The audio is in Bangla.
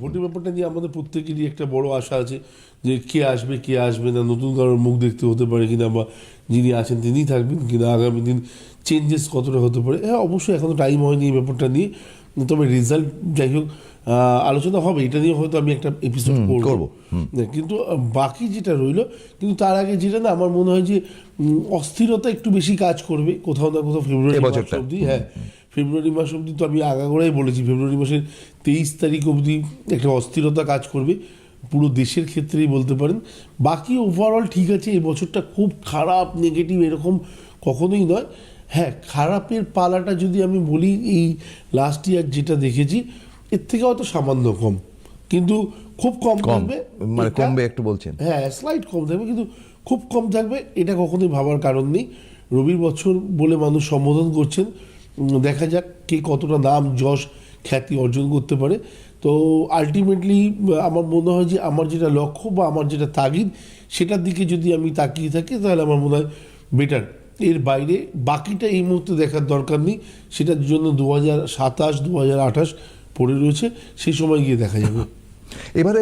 ভোটের ব্যাপারটা নিয়ে আমাদের প্রত্যেকেরই একটা বড় আশা আছে যে কে আসবে না, নতুন কারোর মুখ দেখতে হতে পারে কিনা, বা যিনি আছেন তিনি থাকবেন কিনা, আগামী দিন চেঞ্জেস কতটা হতে পারে। হ্যাঁ, অবশ্যই এখনো টাইম হয়নি এই ব্যাপারটা নিয়ে, তবে রেজাল্ট যাই হোক আলোচনা হবে, এটা নিয়ে হয়তো আমি একটা এপিসোড করবো। কিন্তু বাকি যেটা রইলো, কিন্তু তার আগে যেটা না আমার মনে হয় যে অস্থিরতা একটু বেশি কাজ করবে কোথাও না কোথাও ফেব্রুয়ারি মাস অবধি। হ্যাঁ, ফেব্রুয়ারি মাস অবধি তো আমি আগাগোড়াই বলেছি, ফেব্রুয়ারি মাসের 23 তারিখ অবধি একটা অস্থিরতা কাজ করবে পুরো দেশের ক্ষেত্রেই বলতে পারেন। বাকি ওভারঅল ঠিক আছে, এই বছরটা খুব খারাপ নেগেটিভ এরকম কখনোই নয়। হ্যাঁ, খারাপের পালাটা যদি আমি বলি, এই লাস্ট ইয়ার যেটা দেখেছি এর থেকে হয়তো সামান্য কম, কিন্তু খুব কম থাকবে, মানে কমবে একটু বলছেন। হ্যাঁ, স্লাইড কম থাকবে, কিন্তু খুব কম থাকবে, এটা কখনোই ভাবার কারণ নেই। রবির বছর বলে মানুষ সম্বোধন করছেন, দেখা যাক কে কতটা নাম যশ খ্যাতি অর্জন করতে পারে। তো আলটিমেটলি আমার মনে হয় যে আমার যেটা লক্ষ্য বা আমার যেটা তাগিদ, সেটার দিকে যদি আমি তাকিয়ে থাকি তাহলে আমার মনে হয় বেটার। এর বাইরে বাকিটা এই মুহূর্তে দেখার দরকার নেই, সেটার জন্য 2027 2028 পড়ে রয়েছে, সেই সময় গিয়ে দেখা যাবে। এবারে